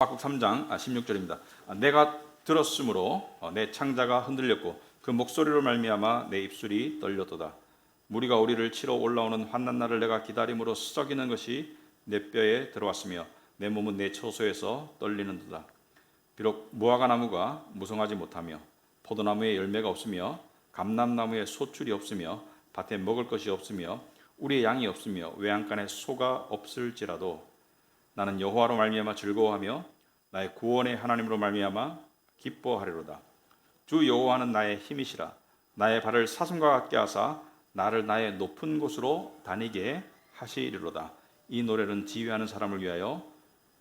하박국 3장 16절입니다. 내가 들었으므로 내 창자가 흔들렸고 그 목소리로 말미암아 내 입술이 떨렸도다. 무리가 우리를 치러 올라오는 환난 날을 내가 기다림으로 썩이는 것이 내 뼈에 들어왔으며 내 몸은 내 처소에서 떨리는도다. 비록 무화과 나무가 무성하지 못하며 포도나무에 열매가 없으며 감람나무에 소출이 없으며 밭에 먹을 것이 없으며 우리의 양이 없으며 외양간에 소가 없을지라도 나는 여호와로 말미암아 즐거워하며 나의 구원의 하나님으로 말미암아 기뻐하리로다. 주 여호와는 나의 힘이시라. 나의 발을 사슴과 같게 하사 나를 나의 높은 곳으로 다니게 하시리로다. 이 노래는 지휘하는 사람을 위하여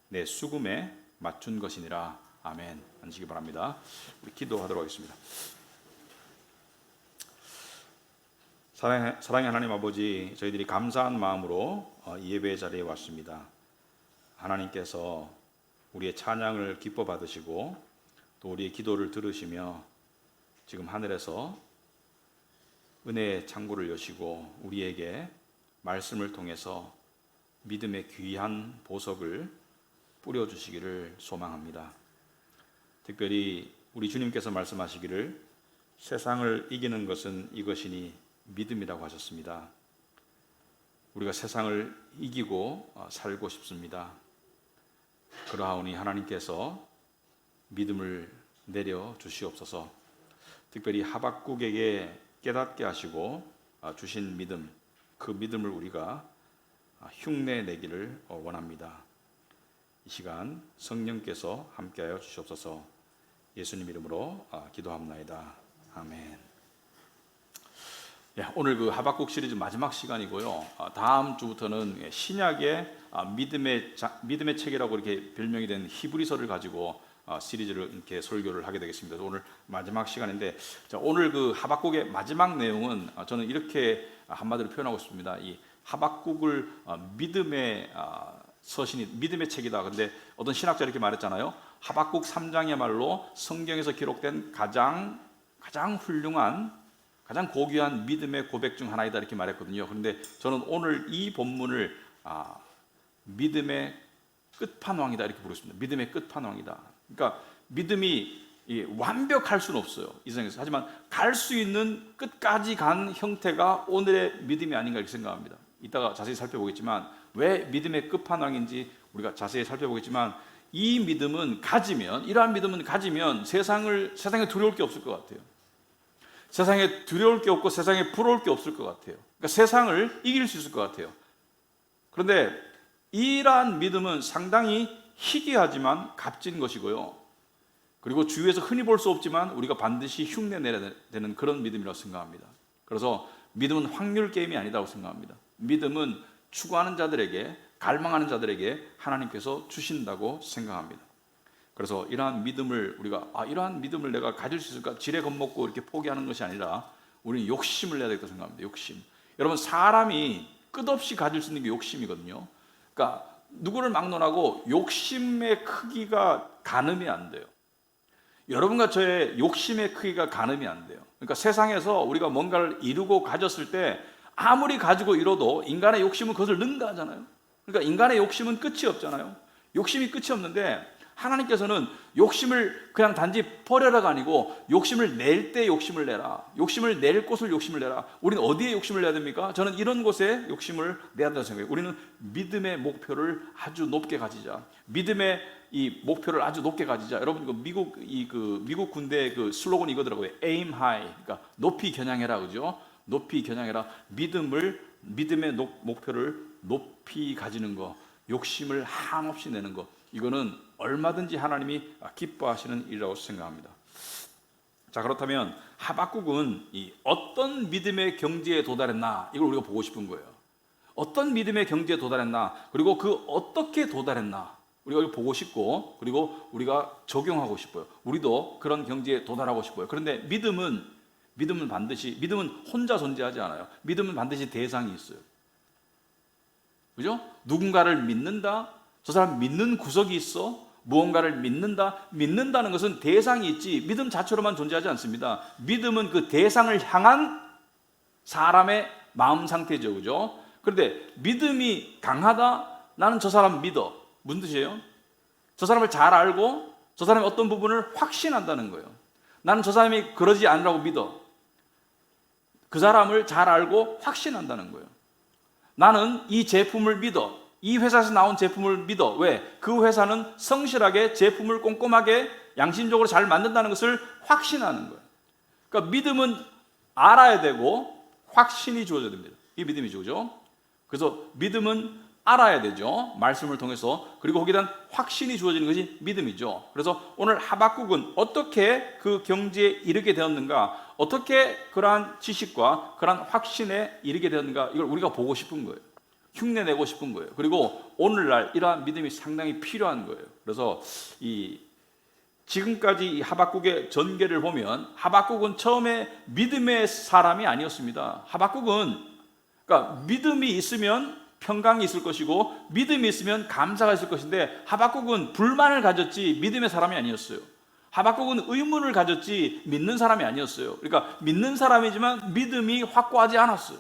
내 수금에 맞춘 것이니라. 아멘. 앉으시기 바랍니다. 우리 기도하도록 하겠습니다. 사랑의 하나님 아버지, 저희들이 감사한 마음으로 이 예배 자리에 왔습니다. 하나님께서 우리의 찬양을 기뻐 받으시고 또 우리의 기도를 들으시며 지금 하늘에서 은혜의 창고를 여시고 우리에게 말씀을 통해서 믿음의 귀한 보석을 뿌려주시기를 소망합니다. 특별히 우리 주님께서 말씀하시기를 세상을 이기는 것은 이것이니 믿음이라고 하셨습니다. 우리가 세상을 이기고 살고 싶습니다. 그러하오니 하나님께서 믿음을 내려 주시옵소서. 특별히 하박국에게 깨닫게 하시고 주신 믿음, 그 믿음을 우리가 흉내 내기를 원합니다. 이 시간 성령께서 함께하여 주시옵소서. 예수님 이름으로 기도합나이다. 아멘. 오늘 그 하박국 시리즈 마지막 시간이고요. 다음 주부터는 신약의 믿음의 책이라고 이렇게 별명이 된 히브리서를 가지고 시리즈를 이렇게 설교를 하게 되겠습니다. 오늘 마지막 시간인데, 오늘 그 하박국의 마지막 내용은 저는 이렇게 한마디로 표현하고 싶습니다. 이 하박국을 믿음의 서신이 믿음의 책이다. 근데 어떤 신학자 이렇게 말했잖아요. 하박국 3장이야말로 성경에서 기록된 가장 훌륭한, 가장 고귀한 믿음의 고백 중 하나이다 이렇게 말했거든요. 그런데 저는 오늘 이 본문을 믿음의 끝판왕이다 이렇게 부르습니다. 믿음의 끝판왕이다. 그러니까 믿음이 완벽할 수는 없어요, 이 세상에서. 하지만 갈 수 있는 끝까지 간 형태가 오늘의 믿음이 아닌가 이렇게 생각합니다. 이따가 자세히 살펴보겠지만 왜 믿음의 끝판왕인지 우리가 자세히 살펴보겠지만, 이 믿음은 가지면, 이러한 믿음은 가지면 세상에 두려울 게 없을 것 같아요. 세상에 두려울 게 없고 세상에 부러울 게 없을 것 같아요. 그러니까 세상을 이길 수 있을 것 같아요. 그런데 이러한 믿음은 상당히 희귀하지만 값진 것이고요. 그리고 주위에서 흔히 볼 수 없지만 우리가 반드시 흉내 내야 되는 그런 믿음이라고 생각합니다. 그래서 믿음은 확률 게임이 아니라고 생각합니다. 믿음은 추구하는 자들에게, 갈망하는 자들에게 하나님께서 주신다고 생각합니다. 그래서 이러한 믿음을 우리가 이러한 믿음을 내가 가질 수 있을까 지레 겁먹고 이렇게 포기하는 것이 아니라 우리는 욕심을 내야 되겠다고 생각합니다. 욕심. 여러분, 사람이 끝없이 가질 수 있는 게 욕심이거든요. 그러니까 누구를 막론하고 욕심의 크기가 가늠이 안 돼요. 여러분과 저의 욕심의 크기가 가늠이 안 돼요. 그러니까 세상에서 우리가 뭔가를 이루고 가졌을 때 아무리 가지고 이뤄도 인간의 욕심은 그것을 능가하잖아요. 그러니까 인간의 욕심은 끝이 없잖아요. 욕심이 끝이 없는데 하나님께서는 욕심을 그냥 단지 버려라가 아니고 욕심을 낼 때 욕심을 내라. 욕심을 낼 곳을 욕심을 내라. 우리는 어디에 욕심을 내야 됩니까? 저는 이런 곳에 욕심을 내야 된다고 생각해요. 우리는 믿음의 목표를 아주 높게 가지자. 믿음의 이 목표를 아주 높게 가지자. 여러분, 미국 군대 그 슬로건이 이거더라고요. Aim high. 그러니까 높이 겨냥해라, 그죠? 높이 겨냥해라. 믿음의 목표를 높이 가지는 거, 욕심을 한없이 내는 거, 이거는 얼마든지 하나님이 기뻐하시는 일이라고 생각합니다. 자, 그렇다면 하박국은 이 어떤 믿음의 경지에 도달했나, 이걸 우리가 보고 싶은 거예요. 어떤 믿음의 경지에 도달했나, 그리고 그 어떻게 도달했나, 우리가 이걸 보고 싶고, 그리고 우리가 적용하고 싶어요. 우리도 그런 경지에 도달하고 싶어요. 그런데 믿음은 혼자 존재하지 않아요. 믿음은 반드시 대상이 있어요. 그죠? 누군가를 믿는다. 저 사람 믿는 구석이 있어. 무언가를 믿는다는 것은 대상이 있지 믿음 자체로만 존재하지 않습니다. 믿음은 그 대상을 향한 사람의 마음 상태죠, 그죠? 그런데 믿음이 강하다, 나는 저 사람 믿어, 무슨 뜻이에요? 저 사람을 잘 알고 저 사람의 어떤 부분을 확신한다는 거예요. 나는 저 사람이 그러지 않으라고 믿어. 그 사람을 잘 알고 확신한다는 거예요. 나는 이 제품을 믿어. 이 회사에서 나온 제품을 믿어. 왜? 그 회사는 성실하게 제품을 꼼꼼하게 양심적으로 잘 만든다는 것을 확신하는 거예요. 그러니까 믿음은 알아야 되고 확신이 주어져야 됩니다. 이 믿음이죠, 그죠? 그래서 믿음은 알아야 되죠. 말씀을 통해서. 그리고 거기에 대한 확신이 주어지는 것이 믿음이죠. 그래서 오늘 하박국은 어떻게 그 경지에 이르게 되었는가, 어떻게 그러한 지식과 그러한 확신에 이르게 되었는가, 이걸 우리가 보고 싶은 거예요. 흉내내고 싶은 거예요. 그리고 오늘날 이러한 믿음이 상당히 필요한 거예요. 그래서 지금까지 이 하박국의 전개를 보면 하박국은 처음에 믿음의 사람이 아니었습니다. 하박국은 그러니까 믿음이 있으면 평강이 있을 것이고 믿음이 있으면 감사가 있을 것인데 하박국은 불만을 가졌지 믿음의 사람이 아니었어요. 하박국은 의문을 가졌지 믿는 사람이 아니었어요. 그러니까 믿는 사람이지만 믿음이 확고하지 않았어요.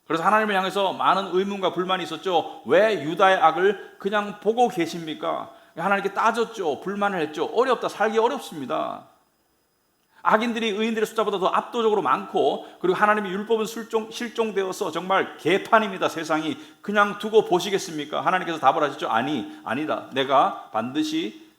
그래서 하나님을 향해서 많은 의문과 불만이 있었죠. 왜 유다의 악을 그냥 보고 계십니까? 하나님께 따졌죠. 불만을 했죠. 어렵다. 살기 어렵습니다. 악인들이 의인들의 숫자보다 더 압도적으로 많고, 그리고 하나님의 율법은 실종되어서 정말 개판입니다. 세상이. 그냥 두고 보시겠습니까? 하나님께서 답을 하셨죠. 아니다. 내가 반드시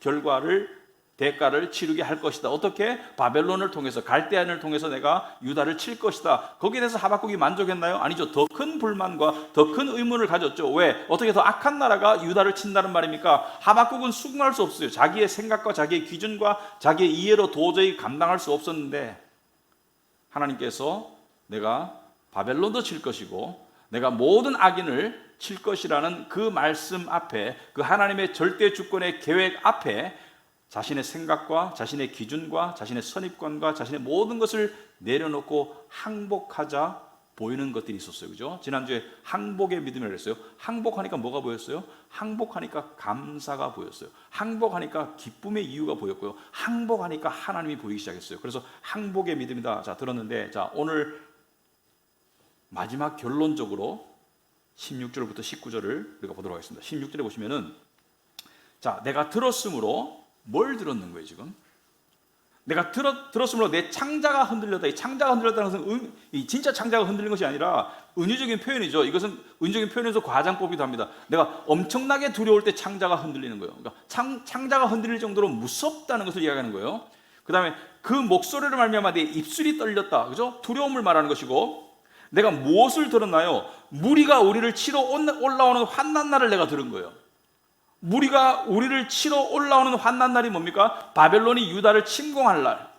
대가를 치르게 할 것이다. 어떻게? 바벨론을 통해서, 갈대아인을 통해서 내가 유다를 칠 것이다. 거기에 대해서 하박국이 만족했나요? 아니죠. 더 큰 불만과 더 큰 의문을 가졌죠. 왜? 어떻게 더 악한 나라가 유다를 친다는 말입니까? 하박국은 수긍할 수 없어요. 자기의 생각과 자기의 기준과 자기의 이해로 도저히 감당할 수 없었는데 하나님께서 내가 바벨론도 칠 것이고 내가 모든 악인을 칠 것이라는 그 말씀 앞에, 그 하나님의 절대 주권의 계획 앞에 자신의 생각과 자신의 기준과 자신의 선입관과 자신의 모든 것을 내려놓고 항복하자 보이는 것들이 있었어요. 그죠? 지난주에 항복의 믿음이라고 했어요. 항복하니까 뭐가 보였어요? 항복하니까 감사가 보였어요. 항복하니까 기쁨의 이유가 보였고요. 항복하니까 하나님이 보이기 시작했어요. 그래서 항복의 믿음이다. 자, 들었는데, 자, 오늘 마지막 결론적으로 16절부터 19절을 우리가 보도록 하겠습니다. 16절에 보시면은, 자, 내가 들었으므로 뭘 들었는 거예요, 지금? 내가 들었으므로 내 창자가 흔들렸다. 이 창자가 흔들렸다는 것은 진짜 창자가 흔들린 것이 아니라 은유적인 표현이죠. 이것은 은유적인 표현에서 과장법이기도 합니다. 내가 엄청나게 두려울 때 창자가 흔들리는 거예요. 그러니까 창자가 흔들릴 정도로 무섭다는 것을 이야기하는 거예요. 그 다음에 그 목소리를 말미암아 내 입술이 떨렸다. 그죠? 두려움을 말하는 것이고, 내가 무엇을 들었나요? 무리가 우리를 치러 올라오는 환난 날을 내가 들은 거예요. 무리가 우리를 치러 올라오는 환난 날이 뭡니까? 바벨론이 유다를 침공할 날.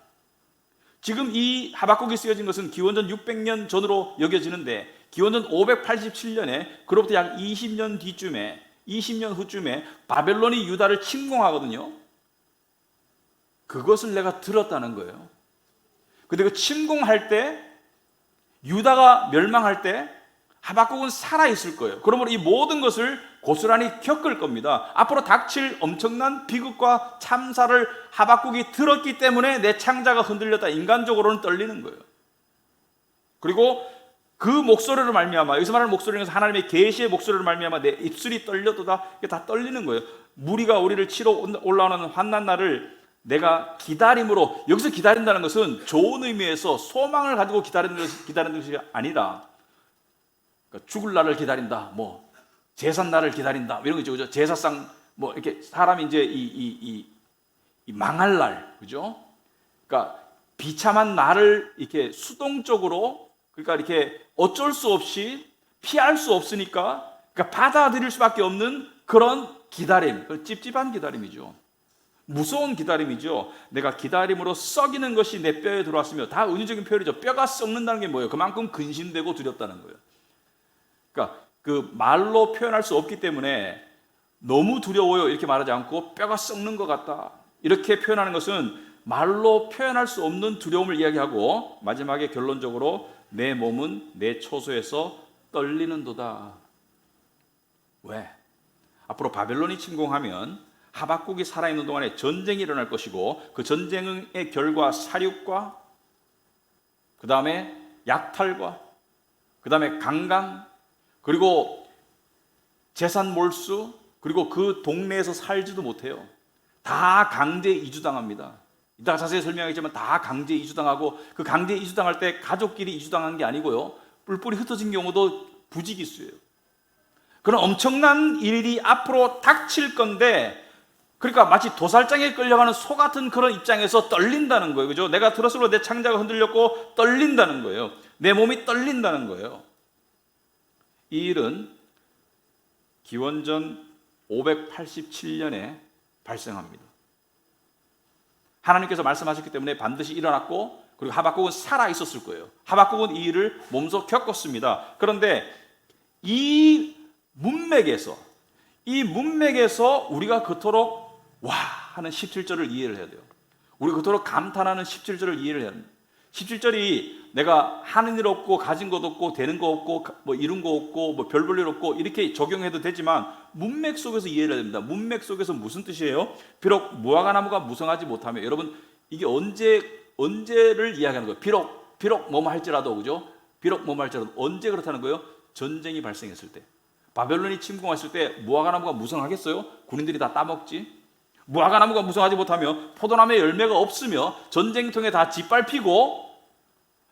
지금 이 하박국이 쓰여진 것은 기원전 600년 전으로 여겨지는데, 기원전 587년에 그로부터 약 20년 뒤쯤에, 20년 후쯤에 바벨론이 유다를 침공하거든요. 그것을 내가 들었다는 거예요. 근데 그 침공할 때, 유다가 멸망할 때 하박국은 살아있을 거예요. 그러므로 이 모든 것을 고스란히 겪을 겁니다. 앞으로 닥칠 엄청난 비극과 참사를 하박국이 들었기 때문에 내 창자가 흔들렸다. 인간적으로는 떨리는 거예요. 그리고 그 목소리를 말미암아, 여기서 말하는 목소리는 하나님의 계시의 목소리를 말미암아 내 입술이 떨려도다. 이게 다 떨리는 거예요. 무리가 우리를 치러 올라오는 환난 날을 내가 기다림으로, 여기서 기다린다는 것은 좋은 의미에서 소망을 가지고 기다리는 것이 아니라, 그러니까 죽을 날을 기다린다, 뭐 제삿 날을 기다린다, 이런 거죠, 그죠? 제사상 뭐 이렇게 사람이 이제 이 망할 날, 그죠? 그러니까 비참한 날을 이렇게 수동적으로, 그러니까 이렇게 어쩔 수 없이 피할 수 없으니까, 그러니까 받아들일 수밖에 없는 그런 기다림, 그런 찝찝한 기다림이죠. 무서운 기다림이죠. 내가 기다림으로 썩이는 것이 내 뼈에 들어왔으며, 다 은유적인 표현이죠. 뼈가 썩는다는 게 뭐예요? 그만큼 근심되고 두렵다는 거예요. 그러니까 그 말로 표현할 수 없기 때문에 너무 두려워요 이렇게 말하지 않고 뼈가 썩는 것 같다 이렇게 표현하는 것은 말로 표현할 수 없는 두려움을 이야기하고, 마지막에 결론적으로 내 몸은 내 초소에서 떨리는도다. 왜? 앞으로 바벨론이 침공하면 하박국이 살아있는 동안에 전쟁이 일어날 것이고, 그 전쟁의 결과 사륙과 그 다음에 약탈과 그 다음에 강간, 그리고 재산 몰수, 그리고 그 동네에서 살지도 못해요. 다 강제 이주당합니다. 이따가 자세히 설명하겠지만 다 강제 이주당하고, 그 강제 이주당할 때 가족끼리 이주당한 게 아니고요, 뿔뿔이 흩어진 경우도 부지기수예요. 그런 엄청난 일이 앞으로 닥칠 건데, 그러니까 마치 도살장에 끌려가는 소 같은 그런 입장에서 떨린다는 거예요. 그죠? 내가 들었을로 내 창자가 흔들렸고 떨린다는 거예요. 내 몸이 떨린다는 거예요. 이 일은 기원전 587년에 발생합니다. 하나님께서 말씀하셨기 때문에 반드시 일어났고, 그리고 하박국은 살아 있었을 거예요. 하박국은 이 일을 몸소 겪었습니다. 그런데 이 문맥에서 우리가 그토록 와 하는 17절을 이해를 해야 돼요. 우리가 그토록 감탄하는 17절을 이해를 해야 합니다. 17절이 내가 하는 일 없고 가진 것 없고 되는 거 없고 뭐 이룬 거 없고 뭐 별 볼 일 없고 이렇게 적용해도 되지만, 문맥 속에서 이해를 해야 됩니다. 문맥 속에서 무슨 뜻이에요? 비록 무화과나무가 무성하지 못하며, 여러분 이게 언제를 이야기하는 거예요? 비록 뭐뭐 할지라도, 그죠? 비록 뭐뭐 할지라도 언제 그렇다는 거예요? 전쟁이 발생했을 때, 바벨론이 침공했을 때 무화과나무가 무성하겠어요? 군인들이 다 따먹지. 무화과나무가 무성하지 못하며 포도나무에 열매가 없으며 전쟁통에 다 짓밟히고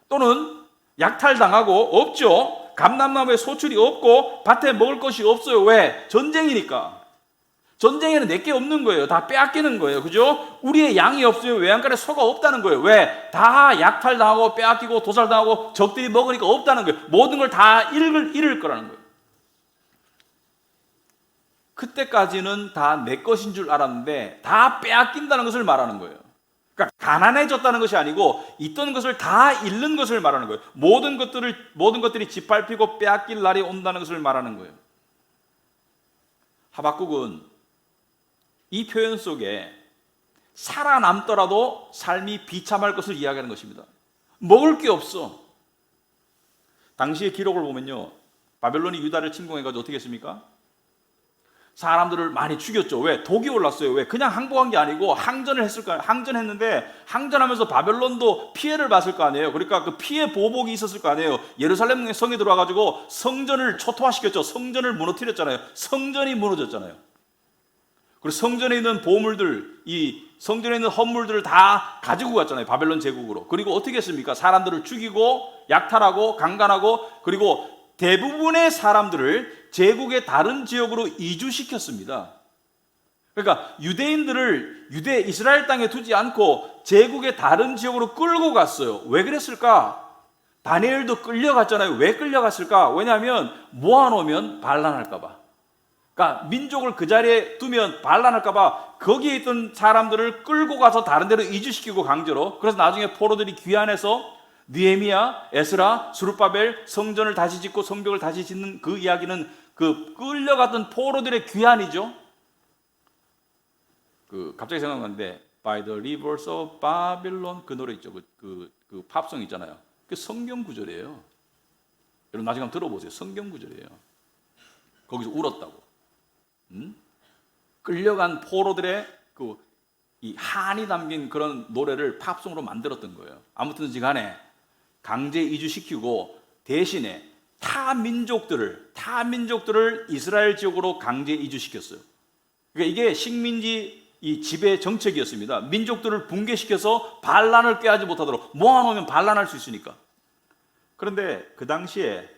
또는 약탈당하고 없죠. 감람나무에 소출이 없고 밭에 먹을 것이 없어요. 왜? 전쟁이니까. 전쟁에는 내게 없는 거예요. 다 빼앗기는 거예요. 그죠? 우리의 양이 없으면 외양간에 소가 없다는 거예요. 왜? 다 약탈당하고 빼앗기고 도살당하고 적들이 먹으니까 없다는 거예요. 모든 걸 다 잃을 거라는 거예요. 그때까지는 다 내 것인 줄 알았는데 다 빼앗긴다는 것을 말하는 거예요. 그러니까 가난해졌다는 것이 아니고 있던 것을 다 잃는 것을 말하는 거예요. 모든 것들이 짓밟히고 빼앗길 날이 온다는 것을 말하는 거예요. 하박국은 이 표현 속에 살아남더라도 삶이 비참할 것을 이야기하는 것입니다. 먹을 게 없어. 당시의 기록을 보면요, 바벨론이 유다를 침공해가지고 어떻게 했습니까? 사람들을 많이 죽였죠. 왜? 독이 올랐어요. 왜? 그냥 항복한 게 아니고 항전을 했을 거예요. 항전했는데 항전하면서 바벨론도 피해를 봤을 거 아니에요. 그러니까 그 피해 보복이 있었을 거 아니에요. 예루살렘 성에 들어와가지고 성전을 초토화시켰죠. 성전을 무너뜨렸잖아요. 성전이 무너졌잖아요. 그리고 성전에 있는 보물들, 이 성전에 있는 헌물들을 다 가지고 갔잖아요. 바벨론 제국으로. 그리고 어떻게 했습니까? 사람들을 죽이고 약탈하고 강간하고, 그리고 대부분의 사람들을 제국의 다른 지역으로 이주시켰습니다. 그러니까 유대인들을 이스라엘 땅에 두지 않고 제국의 다른 지역으로 끌고 갔어요. 왜 그랬을까? 다니엘도 끌려갔잖아요. 왜 끌려갔을까? 왜냐하면 모아놓으면 반란할까 봐. 그러니까 민족을 그 자리에 두면 반란할까 봐 거기에 있던 사람들을 끌고 가서 다른 데로 이주시키고 강제로. 그래서 나중에 포로들이 귀환해서 느헤미야, 에스라, 수르바벨 성전을 다시 짓고 성벽을 다시 짓는 그 이야기는 그 끌려갔던 포로들의 귀환이죠. 갑자기 생각나는데 By the Rivers of Babylon 그 노래 있죠. 그 팝송 있잖아요. 그 성경 구절이에요. 여러분 나중에 한번 들어보세요. 성경 구절이에요. 거기서 울었다고. 끌려간 포로들의 이 한이 담긴 그런 노래를 팝송으로 만들었던 거예요. 아무튼지 간에 강제 이주시키고 대신에 타 민족들을 이스라엘 지역으로 강제 이주시켰어요. 그러니까 이게 식민지 이 지배 정책이었습니다. 민족들을 붕괴시켜서 반란을 꾀하지 못하도록 모아놓으면 반란할 수 있으니까. 그런데 그 당시에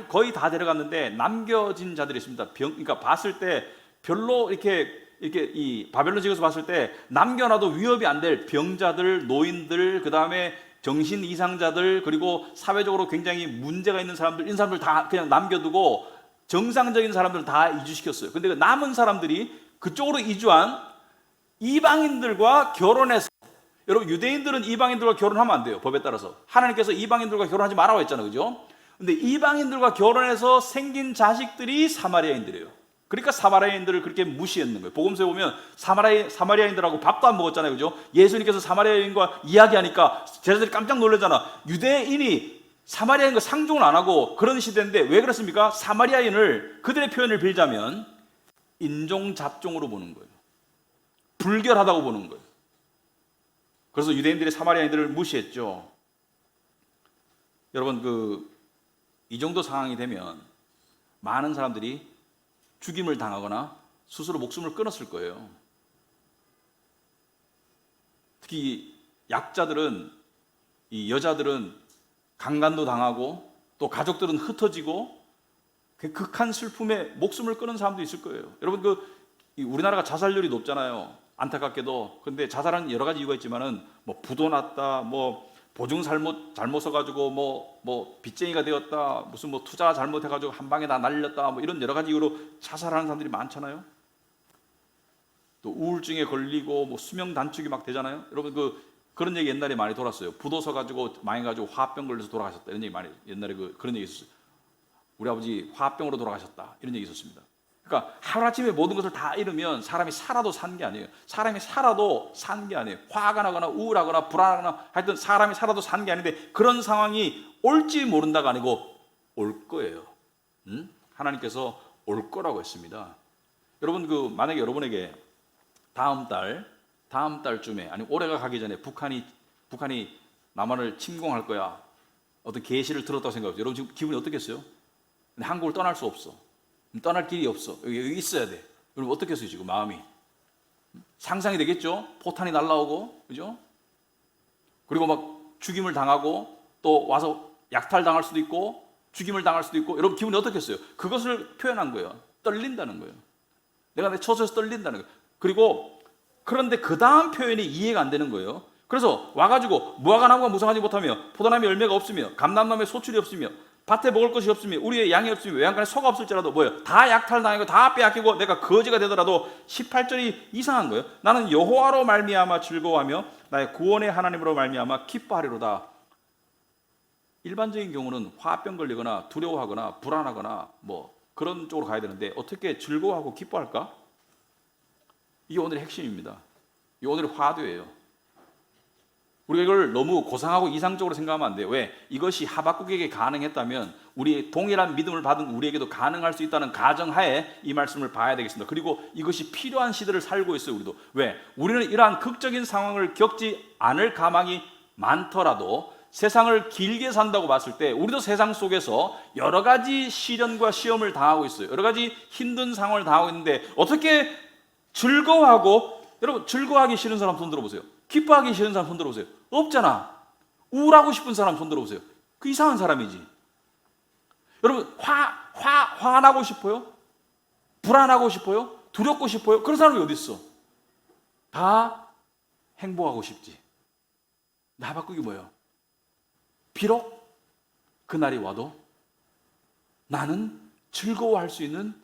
거의 다 데려갔는데 남겨진 자들이 있습니다. 그러니까 봤을 때 별로 이렇게 이 바벨론 지역에서 봤을 때 남겨놔도 위협이 안 될 병자들, 노인들, 그 다음에 정신 이상자들, 그리고 사회적으로 굉장히 문제가 있는 사람들, 이런 사람들 다 그냥 남겨두고 정상적인 사람들을 다 이주시켰어요. 근데 그 남은 사람들이 그쪽으로 이주한 이방인들과 결혼해서, 여러분 유대인들은 이방인들과 결혼하면 안 돼요. 법에 따라서. 하나님께서 이방인들과 결혼하지 말라고 했잖아요. 그죠? 근데 이방인들과 결혼해서 생긴 자식들이 사마리아인들이에요. 그러니까 사마리아인들을 그렇게 무시했는 거예요. 복음서에 보면 사마리아인들하고 밥도 안 먹었잖아요. 그죠? 예수님께서 사마리아인과 이야기하니까 제자들이 깜짝 놀라잖아. 유대인이 사마리아인과 상종을 안 하고 그런 시대인데 왜 그렇습니까? 사마리아인을, 그들의 표현을 빌자면 인종 잡종으로 보는 거예요. 불결하다고 보는 거예요. 그래서 유대인들이 사마리아인들을 무시했죠. 여러분 이 정도 상황이 되면 많은 사람들이 죽임을 당하거나 스스로 목숨을 끊었을 거예요. 특히 약자들은, 이 여자들은 강간도 당하고 또 가족들은 흩어지고 그 극한 슬픔에 목숨을 끊은 사람도 있을 거예요. 여러분, 우리나라가 자살률이 높잖아요. 안타깝게도. 근데 자살하는 여러 가지 이유가 있지만은 뭐 부도 났다, 뭐 보증 잘못 써가지고 뭐 빚쟁이가 되었다, 무슨 뭐 투자 잘못해가지고 한 방에 다 날렸다, 뭐 이런 여러 가지 이유로 자살하는 사람들이 많잖아요. 또 우울증에 걸리고 뭐 수명 단축이 막 되잖아요. 여러분, 그런 얘기 옛날에 많이 돌았어요. 부도 서가지고 망해가지고 화합병 걸려서 돌아가셨다, 이런 얘기 많이, 옛날에 그런 얘기 있었어요. 우리 아버지 화합병으로 돌아가셨다, 이런 얘기 있었습니다. 그러니까 하루아침에 모든 것을 다 잃으면 사람이 살아도 산 게 아니에요. 사람이 살아도 산 게 아니에요. 화가 나거나 우울하거나 불안하거나 하여튼 사람이 살아도 산 게 아닌데, 그런 상황이 올지 모른다가 아니고 올 거예요. 하나님께서 올 거라고 했습니다. 여러분, 만약에 여러분에게 다음 달쯤에, 아니 올해가 가기 전에 북한이 남한을 침공할 거야, 어떤 계시를 들었다고 생각해요. 여러분 지금 기분이 어떻겠어요? 근데 한국을 떠날 수 없어. 떠날 길이 없어. 여기 있어야 돼. 여러분 어떻겠어요 지금 마음이? 상상이 되겠죠? 포탄이 날라오고, 그죠? 그리고 막 죽임을 당하고 또 와서 약탈당할 수도 있고 죽임을 당할 수도 있고, 여러분 기분이 어떻겠어요? 그것을 표현한 거예요. 떨린다는 거예요. 내가 내 처소에서 떨린다는 거예요. 그리고 그런데 그 다음 표현이 이해가 안 되는 거예요. 그래서 와가지고 무화과 나무가 무성하지 못하며 포도나무에 열매가 없으며 감람나무에 소출이 없으며 밭에 먹을 것이 없으며 우리의 양이 없으며 외양간에 소가 없을지라도 뭐예요? 다 약탈당하고 다 빼앗기고 내가 거지가 되더라도 18절이 이상한 거예요. 나는 여호와로 말미암아 즐거워하며 나의 구원의 하나님으로 말미암아 기뻐하리로다. 일반적인 경우는 화병 걸리거나 두려워하거나 불안하거나 뭐 그런 쪽으로 가야 되는데 어떻게 즐거워하고 기뻐할까? 이게 오늘의 핵심입니다. 이 오늘의 화두예요. 우리가 이걸 너무 고상하고 이상적으로 생각하면 안 돼요. 왜? 이것이 하박국에게 가능했다면 우리 동일한 믿음을 받은 우리에게도 가능할 수 있다는 가정하에 이 말씀을 봐야 되겠습니다. 그리고 이것이 필요한 시대를 살고 있어요. 우리도. 왜? 우리는 이러한 극적인 상황을 겪지 않을 가망이 많더라도 세상을 길게 산다고 봤을 때 우리도 세상 속에서 여러 가지 시련과 시험을 당하고 있어요. 여러 가지 힘든 상황을 당하고 있는데 어떻게 즐거워하고, 여러분 즐거워하기 싫은 사람 손 들어보세요. 기뻐하기 싫은 사람 손 들어보세요. 없잖아. 우울하고 싶은 사람 손 들어보세요. 그 이상한 사람이지. 여러분 화나고 싶어요? 불안하고 싶어요? 두렵고 싶어요? 그런 사람이 어디 있어? 다 행복하고 싶지. 근데 하박국이 뭐예요? 비록 그날이 와도 나는 즐거워할 수 있는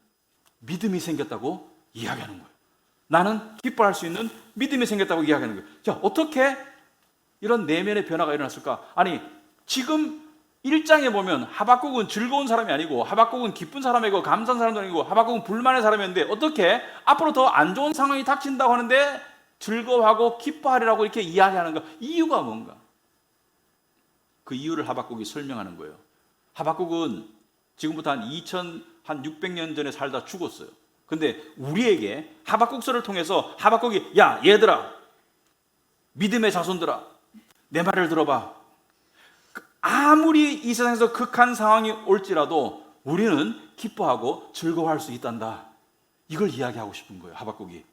믿음이 생겼다고 이야기하는 거예요. 나는 기뻐할 수 있는 믿음이 생겼다고 이야기하는 거예요. 자, 어떻게 이런 내면의 변화가 일어났을까? 아니, 지금 1장에 보면 하박국은 즐거운 사람이 아니고 하박국은 기쁜 사람이고 감사한 사람도 아니고 하박국은 불만의 사람이었는데 어떻게 앞으로 더 안 좋은 상황이 닥친다고 하는데 즐거워하고 기뻐하리라고 이렇게 이야기하는가? 이유가 뭔가? 그 이유를 하박국이 설명하는 거예요. 하박국은 지금부터 한 600년 전에 살다 죽었어요. 근데 우리에게 하박국서를 통해서 하박국이, 야 얘들아, 믿음의 자손들아, 내 말을 들어봐. 아무리 이 세상에서 극한 상황이 올지라도 우리는 기뻐하고 즐거워할 수 있단다. 이걸 이야기하고 싶은 거예요, 하박국이.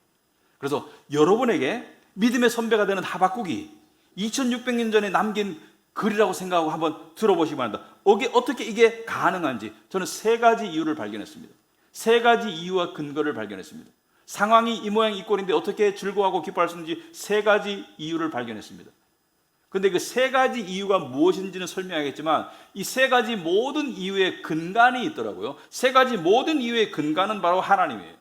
그래서 여러분에게 믿음의 선배가 되는 하박국이 2600년 전에 남긴 글이라고 생각하고 한번 들어보시기 바랍니다. 어떻게 이게 가능한지 저는 3가지 이유를 발견했습니다. 3가지 이유와 근거를 발견했습니다. 상황이 이 모양 이 꼴인데 어떻게 즐거워하고 기뻐할 수 있는지 3가지 이유를 발견했습니다. 근데 그 3가지 이유가 무엇인지는 설명하겠지만 이 3가지 모든 이유의 근간이 있더라고요. 3가지 모든 이유의 근간은 바로 하나님이에요.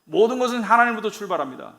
모든 것은 하나님부터 출발합니다.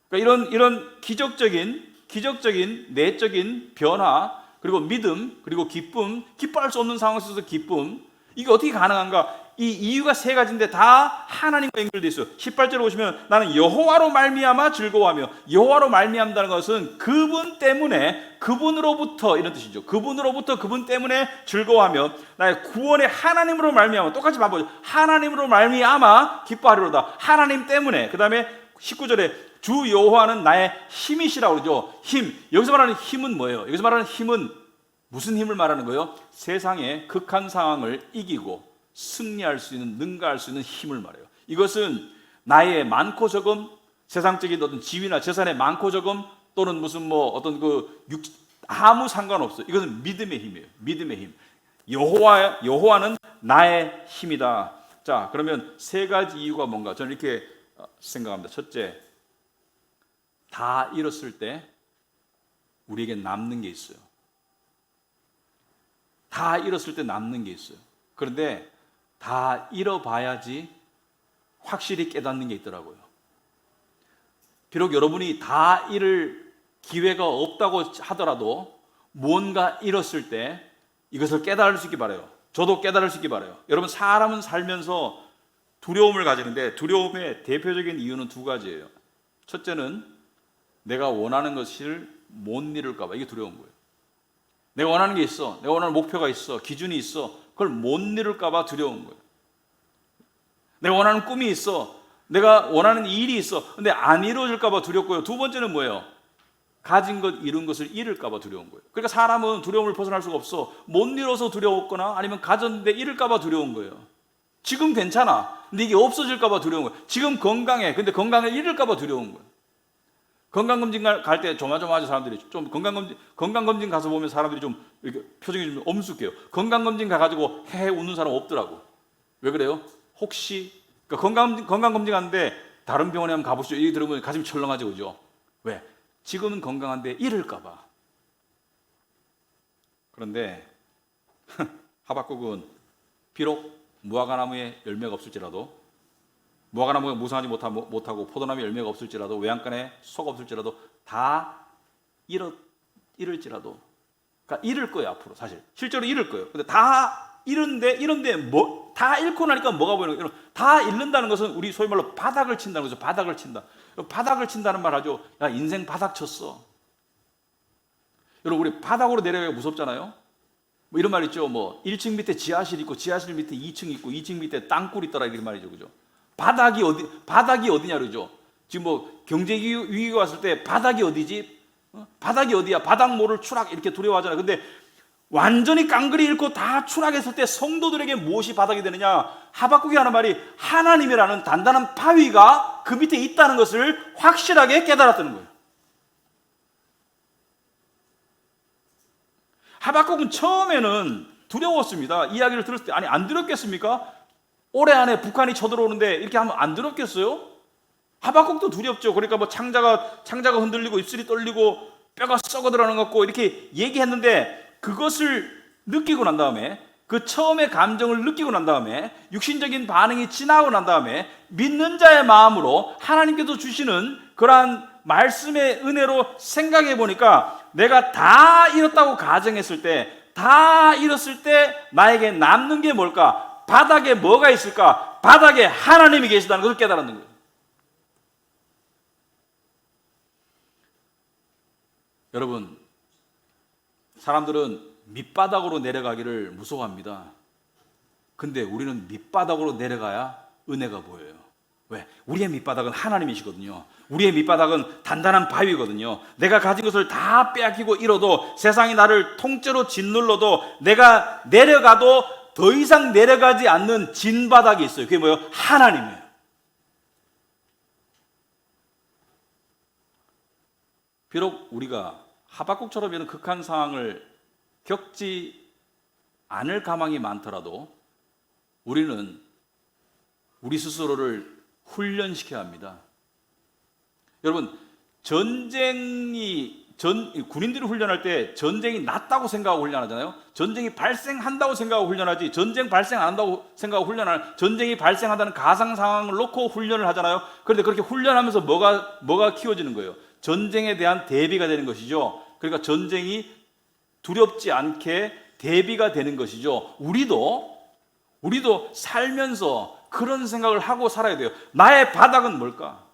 그러니까 이런 기적적인 내적인 변화, 그리고 믿음, 그리고 기쁨, 기뻐할 수 없는 상황에서 기쁨, 이게 어떻게 가능한가? 이 이유가 3가지인데 다 하나님과 연결되어 있어요. 18절에 보시면 나는 여호와로 말미암아 즐거워하며, 여호와로 말미암다는 것은 그분 때문에, 그분으로부터 이런 뜻이죠. 그분으로부터, 그분 때문에 즐거워하며 나의 구원의 하나님으로 말미암아, 똑같이 봐보죠. 하나님으로 말미암아 기뻐하리로다. 하나님 때문에. 그 다음에 19절에 주 여호와는 나의 힘이시라고 그러죠. 힘. 여기서 말하는 힘은 뭐예요? 여기서 말하는 힘은 무슨 힘을 말하는 거예요? 세상의 극한 상황을 이기고 승리할 수 있는, 능가할 수 있는 힘을 말해요. 이것은 나의 많고 적음, 세상적인 어떤 지위나 재산의 많고 적음, 또는 무슨 뭐 어떤 아무 상관없어요. 이것은 믿음의 힘이에요. 믿음의 힘. 여호와는 나의 힘이다. 자, 그러면 세 가지 이유가 뭔가? 저는 이렇게 생각합니다. 첫째, 다 잃었을 때 우리에게 남는 게 있어요. 다 잃었을 때 남는 게 있어요. 그런데 다 잃어봐야지 확실히 깨닫는 게 있더라고요. 비록 여러분이 다 잃을 기회가 없다고 하더라도 뭔가 잃었을 때 이것을 깨달을 수 있기 바라요. 저도 깨달을 수 있기 바라요. 여러분, 사람은 살면서 두려움을 가지는데 두려움의 대표적인 이유는 두 가지예요. 첫째는 내가 원하는 것을 못 이룰까 봐. 이게 두려운 거예요. 내가 원하는 게 있어. 내가 원하는 목표가 있어. 기준이 있어. 그걸 못 이룰까 봐 두려운 거예요. 내가 원하는 꿈이 있어. 내가 원하는 일이 있어. 근데 안 이루어질까 봐 두렵고요. 두 번째는 뭐예요? 가진 것, 이룬 것을 잃을까 봐 두려운 거예요. 그러니까 사람은 두려움을 벗어날 수가 없어. 못 이뤄서 두려웠거나 아니면 가졌는데 잃을까 봐 두려운 거예요. 지금 괜찮아. 근데 이게 없어질까 봐 두려운 거예요. 지금 건강해. 근데 건강을 잃을까 봐 두려운 거예요. 건강검진 갈 때 조마조마하죠, 사람들이. 좀 건강검진 가서 보면 사람들이 좀 이렇게 표정이 좀 엄숙해요. 건강검진 가가지고 헤헤 웃는 사람 없더라고. 왜 그래요? 혹시, 그러니까 건강검진 가는데 다른 병원에 한번 가보시죠. 얘기 들으면 가슴이 철렁하죠, 그죠? 왜? 지금은 건강한데 잃을까 봐. 그런데 하박국은 비록 무화과나무에 열매가 없을지라도, 무화과나무에 무성하지 못하고 포도나무에 열매가 없을지라도, 외양간에 속 없을지라도 다 잃을지라도, 그러니까 잃을 거예요. 앞으로 사실 실제로 잃을 거예요. 근데 다 잃은데 뭐 다 잃고 나니까 뭐가 보이는 거예요? 다 잃는다는 것은 우리 소위 말로 바닥을 친다는 거죠. 바닥을 친다. 바닥을 친다는 말 하죠. 야, 인생 바닥 쳤어. 여러분, 우리 바닥으로 내려가기가 무섭잖아요. 뭐 이런 말 있죠. 뭐 1층 밑에 지하실 있고 지하실 밑에 2층 있고 2층 밑에 땅굴 있더라, 이런 말이죠. 그죠? 바닥이 어디냐 그러죠. 지금 뭐 경제 위기가 왔을 때 바닥이 어디지? 바닥이 어디야? 바닥모를 추락 이렇게 두려워하잖아요. 근데 완전히 깡그리 잃고 다 추락했을 때 성도들에게 무엇이 바닥이 되느냐? 하박국이 하는 말이 하나님이라는 단단한 바위가 그 밑에 있다는 것을 확실하게 깨달았다는 거예요. 하박국은 처음에는 두려웠습니다. 이야기를 들었을 때, 아니 안 두렵겠습니까? 올해 안에 북한이 쳐들어오는데 이렇게 하면 안 두렵겠어요? 하박국도 두렵죠. 그러니까 뭐 창자가 흔들리고 입술이 떨리고 뼈가 썩어 들어가는 것 같고 이렇게 얘기했는데, 그것을 느끼고 난 다음에, 그 처음의 감정을 느끼고 난 다음에, 육신적인 반응이 지나고 난 다음에 믿는 자의 마음으로 하나님께서 주시는 그러한 말씀의 은혜로 생각해 보니까, 내가 다 잃었다고 가정했을 때, 다 잃었을 때 나에게 남는 게 뭘까? 바닥에 뭐가 있을까? 바닥에 하나님이 계시다는 것을 깨달았는 거예요. 여러분, 사람들은 밑바닥으로 내려가기를 무서워합니다. 근데 우리는 밑바닥으로 내려가야 은혜가 보여요. 왜? 우리의 밑바닥은 하나님이시거든요. 우리의 밑바닥은 단단한 바위거든요. 내가 가진 것을 다 빼앗기고 잃어도, 세상이 나를 통째로 짓눌러도, 내가 내려가도 더 이상 내려가지 않는 진바닥이 있어요. 그게 뭐예요? 하나님이에요. 비록 우리가 하박국처럼 이런 극한 상황을 겪지 않을 가망이 많더라도 우리는 우리 스스로를 훈련시켜야 합니다. 여러분, 군인들이 훈련할 때 전쟁이 났다고 생각하고 훈련하잖아요. 전쟁이 발생한다고 생각하고 훈련하지, 전쟁 발생 안 한다고 생각하고 전쟁이 발생한다는 가상 상황을 놓고 훈련을 하잖아요. 그런데 그렇게 훈련하면서 뭐가 키워지는 거예요? 전쟁에 대한 대비가 되는 것이죠. 그러니까 전쟁이 두렵지 않게 대비가 되는 것이죠. 우리도 살면서 그런 생각을 하고 살아야 돼요. 나의 바닥은 뭘까?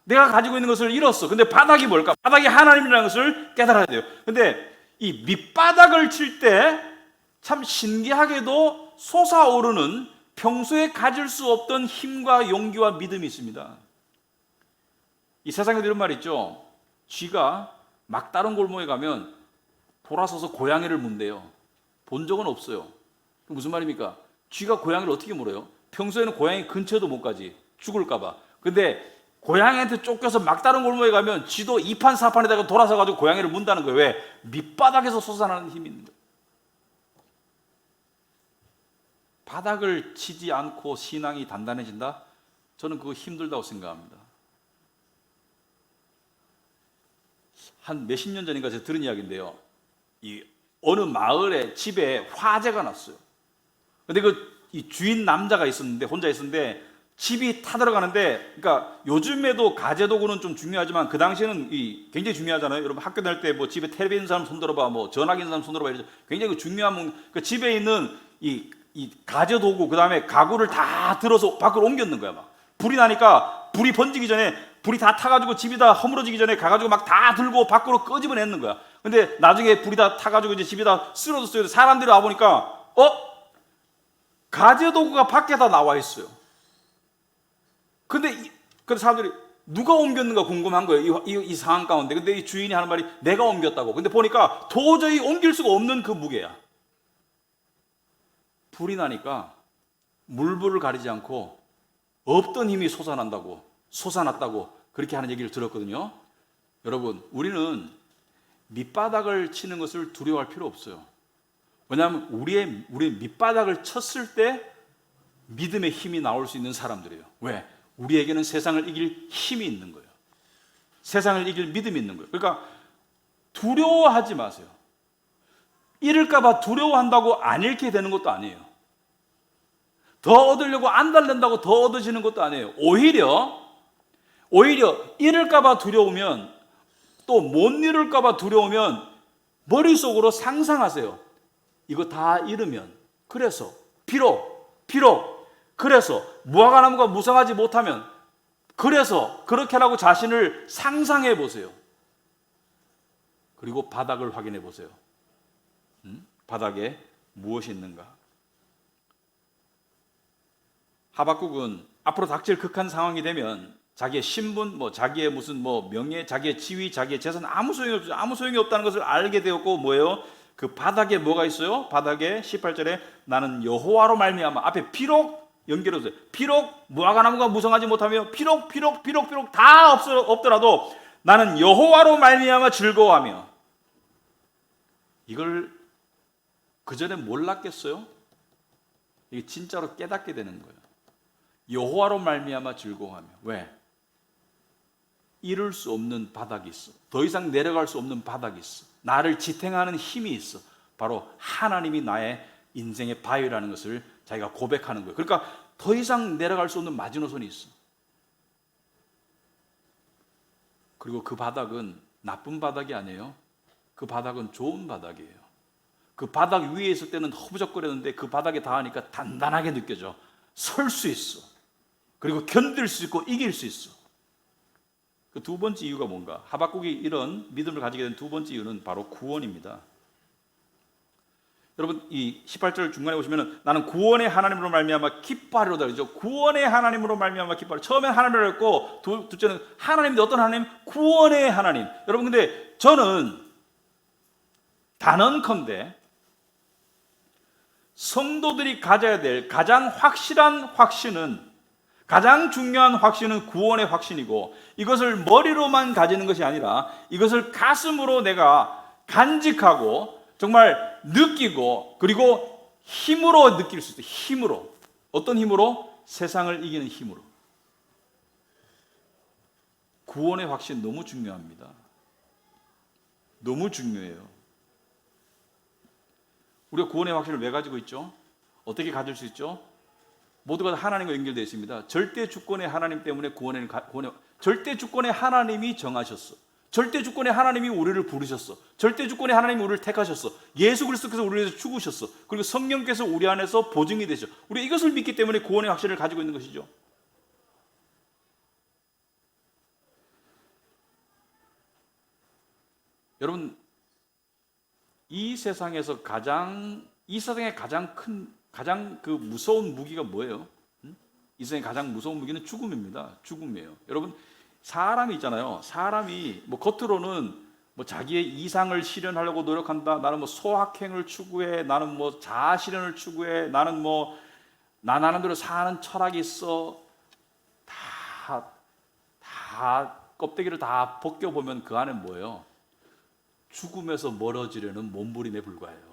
내가 가지고 있는 것을 잃었어. 근데 바닥이 뭘까? 바닥이 하나님이라는 것을 깨달아야 돼요. 근데 이 밑바닥을 칠 때 참 신기하게도 솟아오르는, 평소에 가질 수 없던 힘과 용기와 믿음이 있습니다. 이 세상에도 이런 말 있죠. 쥐가 막다른 골목에 가면 돌아서서 고양이를 문대요. 본 적은 없어요. 무슨 말입니까? 쥐가 고양이를 어떻게 물어요? 평소에는 고양이 근처도 못 가지. 죽을까 봐. 근데 고양이한테 쫓겨서 막다른 골목에 가면 쥐도 이판사판에다가 돌아서 가지고 고양이를 문다는 거예요. 왜? 밑바닥에서 솟아나는 힘이 있는 거예요. 바닥을 치지 않고 신앙이 단단해진다? 저는 그거 힘들다고 생각합니다. 한 몇십 년 전인가 제가 들은 이야기인데요. 이 어느 마을에 집에 화재가 났어요. 근데 이 주인 남자가 있었는데, 혼자 있었는데, 집이 타들어가는데, 그러니까 요즘에도 가재 도구는 좀 중요하지만 그 당시에는 굉장히 중요하잖아요. 여러분 학교 다닐 때 뭐 집에 텔레비 있는 사람 손들어봐, 뭐 전화기 있는 사람 손들어봐, 이러죠. 굉장히 중요한 그 집에 있는 이 가재 도구, 그 다음에 가구를 다 들어서 밖으로 옮겼는 거야. 막 불이 나니까 불이 번지기 전에, 불이 다 타가지고 집이 다 허물어지기 전에 가가지고 막 다 들고 밖으로 끄집어냈는 거야. 근데 나중에 불이 다 타가지고 이제 집이 다 쓰러졌어요. 사람들이 와보니까 가재 도구가 밖에 다 나와 있어요. 근데 사람들이 누가 옮겼는가 궁금한 거예요. 이 상황 가운데. 근데 이 주인이 하는 말이 내가 옮겼다고. 근데 보니까 도저히 옮길 수가 없는 그 무게야. 불이 나니까 물불을 가리지 않고 없던 힘이 솟아났다고 그렇게 하는 얘기를 들었거든요. 여러분, 우리는 밑바닥을 치는 것을 두려워할 필요 없어요. 왜냐하면 우리의 밑바닥을 쳤을 때 믿음의 힘이 나올 수 있는 사람들이에요. 왜? 우리에게는 세상을 이길 힘이 있는 거예요. 세상을 이길 믿음이 있는 거예요. 그러니까 두려워하지 마세요. 잃을까 봐 두려워한다고 안 잃게 되는 것도 아니에요. 더 얻으려고 안 달랜다고 더 얻어지는 것도 아니에요. 오히려 잃을까 봐 두려우면, 또 못 이룰까 봐 두려우면 머릿속으로 상상하세요. 이거 다 잃으면, 그래서 비록 그래서 무화과나무가 무성하지 못하면, 그래서 그렇게라고 자신을 상상해 보세요. 그리고 바닥을 확인해 보세요. 바닥에 무엇이 있는가? 하박국은 앞으로 닥칠 극한 상황이 되면 자기의 신분, 자기의 무슨 명예, 자기의 지위, 자기의 재산 아무 소용이 없죠. 아무 소용이 없다는 것을 알게 되었고, 뭐예요? 그 바닥에 뭐가 있어요? 바닥에 18절에 나는 여호와로 말미암아, 앞에 비록 연결해서 비록 무화과나무가 무성하지 못하며 비록 다 없더라도 나는 여호와로 말미암아 즐거워하며. 이걸 그전에 몰랐겠어요? 이게 진짜로 깨닫게 되는 거예요. 여호와로 말미암아 즐거워하며. 왜? 이룰 수 없는 바닥이 있어. 더 이상 내려갈 수 없는 바닥이 있어. 나를 지탱하는 힘이 있어. 바로 하나님이 나의 인생의 바위라는 것을 자기가 고백하는 거예요. 그러니까 더 이상 내려갈 수 없는 마지노선이 있어. 그리고 그 바닥은 나쁜 바닥이 아니에요. 그 바닥은 좋은 바닥이에요. 그 바닥 위에 있을 때는 허부적거렸는데 그 바닥에 닿으니까 단단하게 느껴져. 설 수 있어. 그리고 견딜 수 있고 이길 수 있어. 그 두 번째 이유가 뭔가? 하박국이 이런 믿음을 가지게 된 두 번째 이유는 바로 구원입니다. 여러분, 이 18절 중간에 보시면은 나는 구원의 하나님으로 말미암아 기뻐하리로다 그러죠. 구원의 하나님으로 말미암아 기뻐하리. 처음엔 하나님이라고 했고, 둘째는 하나님인데 어떤 하나님? 구원의 하나님. 여러분, 근데 저는 단언컨대 성도들이 가져야 될 가장 확실한 확신은, 가장 중요한 확신은 구원의 확신이고, 이것을 머리로만 가지는 것이 아니라 이것을 가슴으로 내가 간직하고 정말 느끼고, 그리고 힘으로 느낄 수 있어요. 힘으로. 어떤 힘으로? 세상을 이기는 힘으로. 구원의 확신 너무 중요합니다. 너무 중요해요. 우리가 구원의 확신을 왜 가지고 있죠? 어떻게 가질 수 있죠? 모두가 하나님과 연결되어 있습니다. 절대 주권의 하나님 때문에 절대 주권의 하나님이 정하셨어. 절대 주권의 하나님이 우리를 부르셨어. 절대 주권의 하나님이 우리를 택하셨어. 예수 그리스도께서 우리를 위해서 죽으셨어. 그리고 성령께서 우리 안에서 보증이 되셔. 우리 이것을 믿기 때문에 구원의 확신을 가지고 있는 것이죠. 여러분, 이 세상에서 가장 그 무서운 무기가 뭐예요? 이 세상의 가장 무서운 무기는 죽음입니다. 죽음이에요. 여러분, 사람이 있잖아요. 사람이 겉으로는 뭐 자기의 이상을 실현하려고 노력한다. 나는 뭐 소확행을 추구해. 나는 뭐 자아 실현을 추구해. 나는 뭐 나 나름대로 사는 철학이 있어. 다 껍데기를 다 벗겨 보면 그 안에 뭐예요? 죽음에서 멀어지려는 몸부림에 불과해요.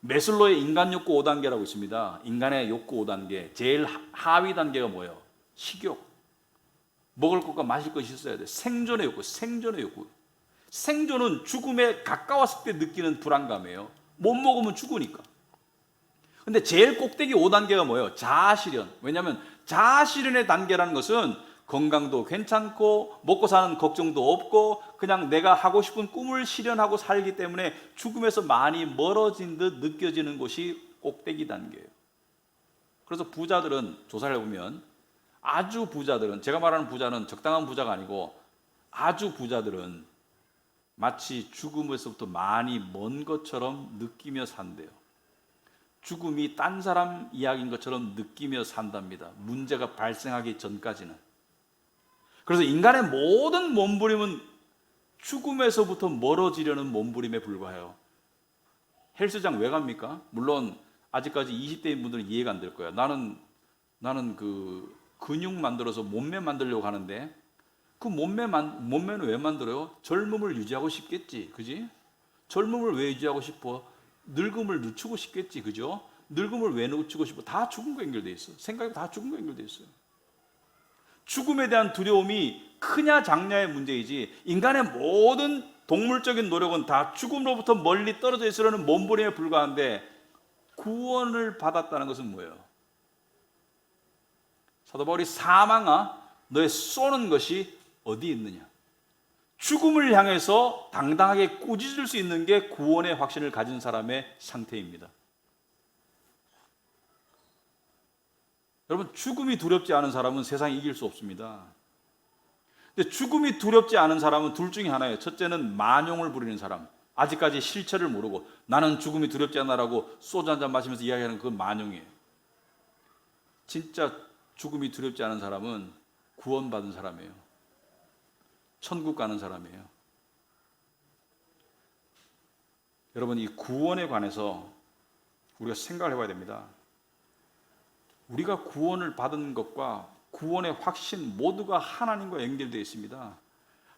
메슬로의 인간 욕구 5단계라고 있습니다. 인간의 욕구 5단계. 제일 하위 단계가 뭐예요? 식욕. 먹을 것과 마실 것이 있어야 돼. 생존의 욕구, 생존의 욕구. 생존은 죽음에 가까웠을 때 느끼는 불안감이에요. 못 먹으면 죽으니까. 근데 제일 꼭대기 5단계가 뭐예요? 자아실현. 왜냐하면 자아실현의 단계라는 것은 건강도 괜찮고 먹고 사는 걱정도 없고 그냥 내가 하고 싶은 꿈을 실현하고 살기 때문에 죽음에서 많이 멀어진 듯 느껴지는 곳이 꼭대기 단계예요. 그래서 부자들은 조사를 해보면 아주 부자들은, 제가 말하는 부자는 적당한 부자가 아니고 아주 부자들은 마치 죽음에서부터 많이 먼 것처럼 느끼며 산대요. 죽음이 딴 사람 이야기인 것처럼 느끼며 산답니다. 문제가 발생하기 전까지는. 그래서 인간의 모든 몸부림은 죽음에서부터 멀어지려는 몸부림에 불과해요. 헬스장 왜 갑니까? 물론 아직까지 20대인 분들은 이해가 안 될 거예요. 나는 그 근육 만들어서 몸매 만들려고 하는데 그 몸매는 왜 만들어요? 젊음을 유지하고 싶겠지, 그지? 젊음을 왜 유지하고 싶어? 늙음을 늦추고 싶겠지, 그죠? 늙음을 왜 늦추고 싶어? 다 죽음과 연결돼 있어. 생각이 다 죽음과 연결돼 있어요. 죽음에 대한 두려움이 크냐 작냐의 문제이지 인간의 모든 동물적인 노력은 다 죽음으로부터 멀리 떨어져 있으려는 몸부림에 불과한데 구원을 받았다는 것은 뭐예요? 사도 바울이 사망아 너의 쏘는 것이 어디 있느냐? 죽음을 향해서 당당하게 꾸짖을 수 있는 게 구원의 확신을 가진 사람의 상태입니다. 여러분, 죽음이 두렵지 않은 사람은 세상에 이길 수 없습니다. 근데 죽음이 두렵지 않은 사람은 둘 중에 하나예요. 첫째는 만용을 부리는 사람. 아직까지 실체를 모르고 나는 죽음이 두렵지 않아라고 소주 한잔 마시면서 이야기하는 그건 만용이에요. 진짜 죽음이 두렵지 않은 사람은 구원받은 사람이에요. 천국 가는 사람이에요. 여러분, 이 구원에 관해서 우리가 생각을 해봐야 됩니다. 우리가 구원을 받은 것과 구원의 확신 모두가 하나님과 연결되어 있습니다.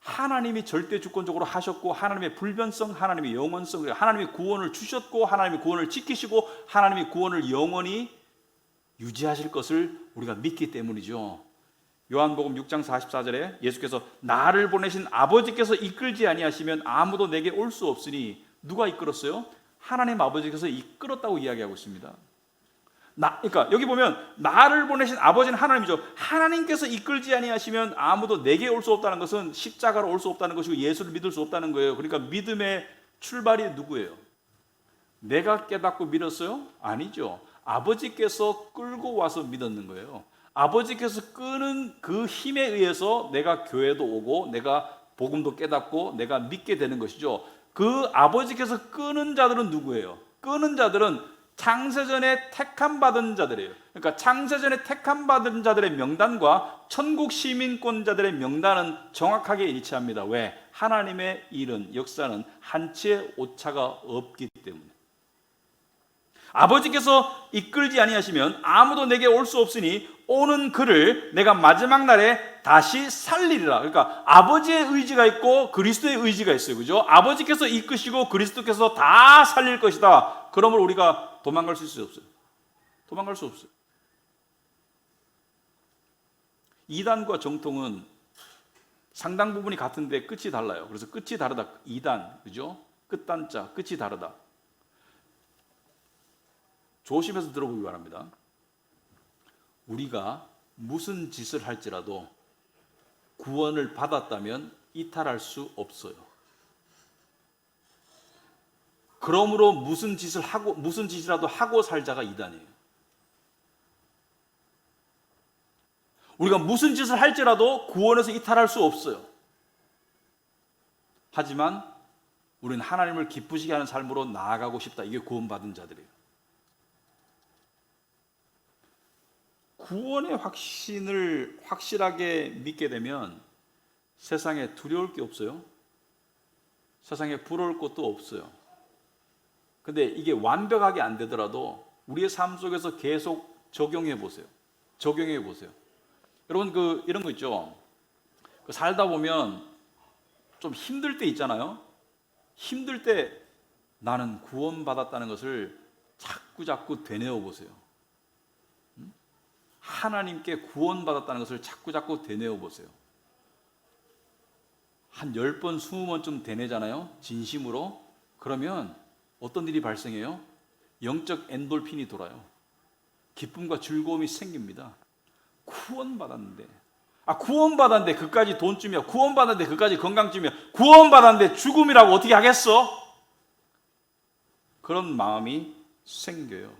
하나님이 절대 주권적으로 하셨고 하나님의 불변성, 하나님의 영원성, 하나님이 구원을 주셨고 하나님이 구원을 지키시고 하나님이 구원을 영원히 유지하실 것을 우리가 믿기 때문이죠. 요한복음 6장 44절에 예수께서 나를 보내신 아버지께서 이끌지 아니하시면 아무도 내게 올 수 없으니 누가 이끌었어요? 하나님 아버지께서 이끌었다고 이야기하고 있습니다. 그러니까 여기 보면 나를 보내신 아버지는 하나님이죠. 하나님께서 이끌지 아니하시면 아무도 내게 올 수 없다는 것은 십자가로 올 수 없다는 것이고 예수를 믿을 수 없다는 거예요. 그러니까 믿음의 출발이 누구예요? 내가 깨닫고 믿었어요? 아니죠. 아버지께서 끌고 와서 믿었는 거예요. 아버지께서 끄는 그 힘에 의해서 내가 교회도 오고 내가 복음도 깨닫고 내가 믿게 되는 것이죠. 그 아버지께서 끄는 자들은 누구예요? 끄는 자들은 창세전에 택함 받은 자들이에요. 그러니까 창세전에 택함 받은 자들의 명단과 천국 시민권자들의 명단은 정확하게 일치합니다. 왜? 하나님의 일은, 역사는 한치의 오차가 없기 때문에. 아버지께서 이끌지 아니하시면 아무도 내게 올 수 없으니 오는 그를 내가 마지막 날에 다시 살리리라. 그러니까 아버지의 의지가 있고 그리스도의 의지가 있어요. 그죠? 아버지께서 이끄시고 그리스도께서 다 살릴 것이다. 그러므로 우리가 도망갈 수 있어요, 없어요? 도망갈 수 없어요. 이단과 정통은 상당 부분이 같은데 끝이 달라요. 그래서 끝이 다르다. 이단, 그죠? 끝단자, 끝이 다르다. 조심해서 들어보기 바랍니다. 우리가 무슨 짓을 할지라도 구원을 받았다면 이탈할 수 없어요. 그러므로 무슨 짓이라도 하고 살자가 이단이에요. 우리가 무슨 짓을 할지라도 구원에서 이탈할 수 없어요. 하지만 우리는 하나님을 기쁘시게 하는 삶으로 나아가고 싶다. 이게 구원받은 자들이에요. 구원의 확신을 확실하게 믿게 되면 세상에 두려울 게 없어요. 세상에 부러울 것도 없어요. 근데 이게 완벽하게 안 되더라도 우리의 삶 속에서 계속 적용해 보세요. 적용해 보세요. 여러분 이런 거 있죠. 살다 보면 좀 힘들 때 있잖아요. 힘들 때 나는 구원받았다는 것을 자꾸 되뇌어 보세요. 하나님께 구원받았다는 것을 자꾸 되뇌어 보세요. 한 10번, 20번쯤 되뇌잖아요. 진심으로. 그러면 어떤 일이 발생해요? 영적 엔돌핀이 돌아요. 기쁨과 즐거움이 생깁니다. 구원받았는데, 구원받았는데 그까지 돈쯤이야. 구원받았는데 그까지 건강쯤이야. 구원받았는데 죽음이라고 어떻게 하겠어? 그런 마음이 생겨요.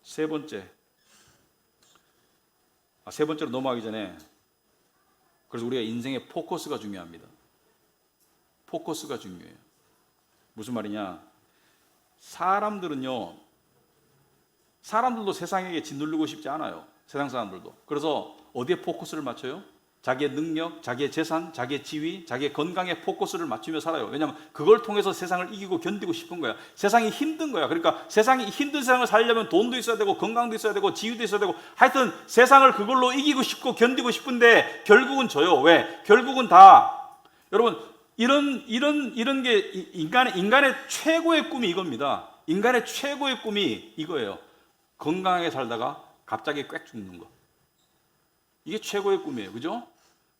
세 번째로 넘어가기 전에, 그래서 우리가 인생의 포커스가 중요합니다. 포커스가 중요해요. 무슨 말이냐? 사람들도 세상에게 짓누르고 싶지 않아요. 세상 사람들도. 그래서 어디에 포커스를 맞춰요? 자기의 능력, 자기의 재산, 자기의 지위, 자기의 건강에 포커스를 맞추며 살아요. 왜냐하면 그걸 통해서 세상을 이기고 견디고 싶은 거야. 세상이 힘든 거야. 그러니까 세상이 힘든 세상을 살려면 돈도 있어야 되고 건강도 있어야 되고 지위도 있어야 되고, 하여튼 세상을 그걸로 이기고 싶고 견디고 싶은데 결국은 져요. 왜? 결국은 다, 여러분, 이런 게 인간의 최고의 꿈이 이겁니다. 인간의 최고의 꿈이 이거예요. 건강하게 살다가 갑자기 꽥 죽는 거. 이게 최고의 꿈이에요. 그죠?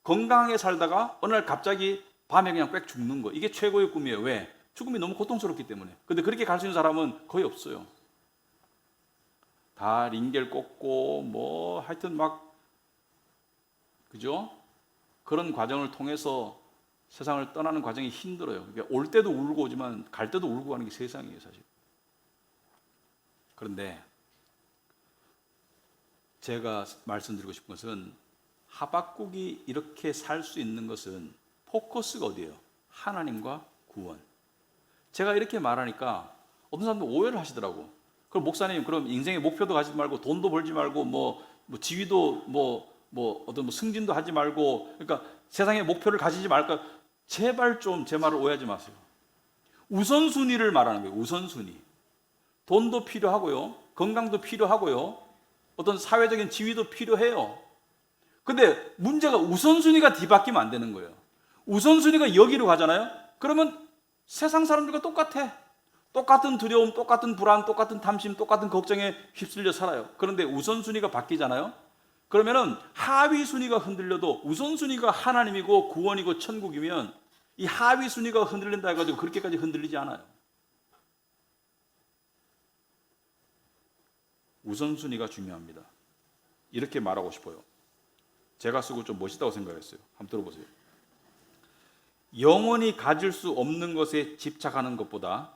건강하게 살다가 어느 날 갑자기 밤에 그냥 꽥 죽는 거. 이게 최고의 꿈이에요. 왜? 죽음이 너무 고통스럽기 때문에. 근데 그렇게 갈 수 있는 사람은 거의 없어요. 다 링겔 꽂고 하여튼 그죠? 그런 과정을 통해서 세상을 떠나는 과정이 힘들어요. 그러니까 올 때도 울고 오지만 갈 때도 울고 가는 게 세상이에요, 사실. 그런데 제가 말씀드리고 싶은 것은, 하박국이 이렇게 살 수 있는 것은 포커스가 어디예요? 하나님과 구원. 제가 이렇게 말하니까 어떤 사람들 오해를 하시더라고. 그럼 목사님, 그럼 인생의 목표도 가지지 말고 돈도 벌지 말고 지위도 어떤 승진도 하지 말고, 그러니까 세상의 목표를 가지지 말까? 제발 좀 제 말을 오해하지 마세요. 우선순위를 말하는 거예요. 우선순위. 돈도 필요하고요, 건강도 필요하고요, 어떤 사회적인 지위도 필요해요. 근데 문제가 우선순위가 뒤바뀌면 안 되는 거예요. 우선순위가 여기로 가잖아요. 그러면 세상 사람들과 똑같아. 똑같은 두려움, 똑같은 불안, 똑같은 탐심, 똑같은 걱정에 휩쓸려 살아요. 그런데 우선순위가 바뀌잖아요. 그러면은 하위 순위가 흔들려도 우선순위가 하나님이고 구원이고 천국이면 이 하위 순위가 흔들린다 해가지고 그렇게까지 흔들리지 않아요. 우선순위가 중요합니다. 이렇게 말하고 싶어요. 제가 쓰고 좀 멋있다고 생각했어요. 한번 들어보세요. 영원히 가질 수 없는 것에 집착하는 것보다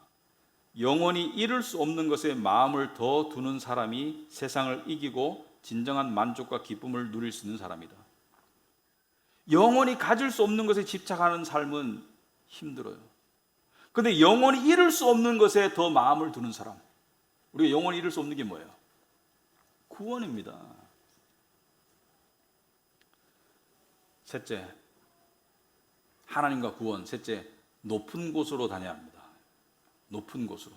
영원히 이룰 수 없는 것에 마음을 더 두는 사람이 세상을 이기고 진정한 만족과 기쁨을 누릴 수 있는 사람이다. 영원히 가질 수 없는 것에 집착하는 삶은 힘들어요. 그런데 영원히 이룰 수 없는 것에 더 마음을 두는 사람, 우리가 영원히 이룰 수 없는 게 뭐예요? 구원입니다. 셋째, 하나님과 구원. 셋째, 높은 곳으로 다녀야 합니다. 높은 곳으로.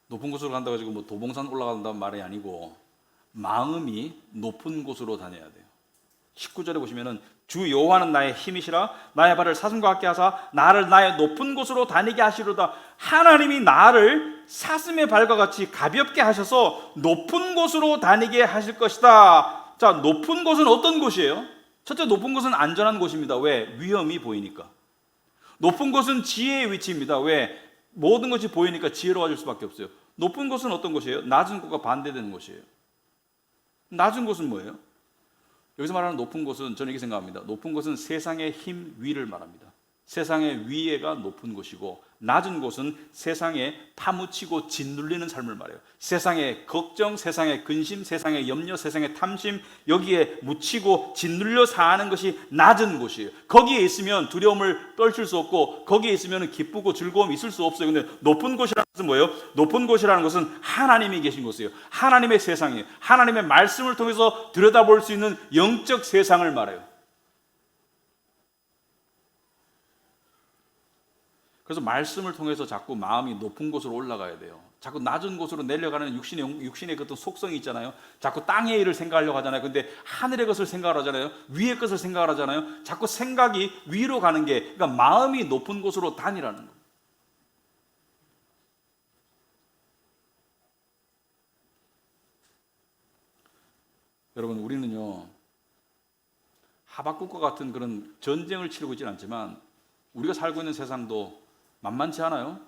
높은 곳으로 간다고 해가지고 도봉산 올라간다는 말이 아니고 마음이 높은 곳으로 다녀야 돼요. 19절에 보시면은 주 여호와는 나의 힘이시라 나의 발을 사슴과 같게 하사 나를 나의 높은 곳으로 다니게 하시로다. 하나님이 나를 사슴의 발과 같이 가볍게 하셔서 높은 곳으로 다니게 하실 것이다. 자, 높은 곳은 어떤 곳이에요? 첫째, 높은 곳은 안전한 곳입니다. 왜? 위험이 보이니까. 높은 곳은 지혜의 위치입니다. 왜? 모든 것이 보이니까 지혜로워질 수밖에 없어요. 높은 곳은 어떤 곳이에요? 낮은 곳과 반대되는 곳이에요. 낮은 곳은 뭐예요? 여기서 말하는 높은 곳은 저는 이렇게 생각합니다. 높은 곳은 세상의 힘 위를 말합니다. 세상의 위에가 높은 곳이고, 낮은 곳은 세상에 파묻히고 짓눌리는 삶을 말해요. 세상의 걱정, 세상의 근심, 세상의 염려, 세상의 탐심, 여기에 묻히고 짓눌려 사는 것이 낮은 곳이에요. 거기에 있으면 두려움을 떨칠 수 없고, 거기에 있으면 기쁘고 즐거움이 있을 수 없어요. 근데 높은 곳이라는 것은 뭐예요? 높은 곳이라는 것은 하나님이 계신 곳이에요. 하나님의 세상이에요. 하나님의 말씀을 통해서 들여다볼 수 있는 영적 세상을 말해요. 그래서 말씀을 통해서 자꾸 마음이 높은 곳으로 올라가야 돼요. 자꾸 낮은 곳으로 내려가는 육신의 그 어떤 속성이 있잖아요. 자꾸 땅의 일을 생각하려고 하잖아요. 근데 하늘의 것을 생각을 하잖아요. 위의 것을 생각을 하잖아요. 자꾸 생각이 위로 가는 게, 그러니까 마음이 높은 곳으로 다니라는 거예요. 여러분, 우리는요, 하박국과 같은 그런 전쟁을 치르고 있지는 않지만 우리가 살고 있는 세상도 만만치 않아요.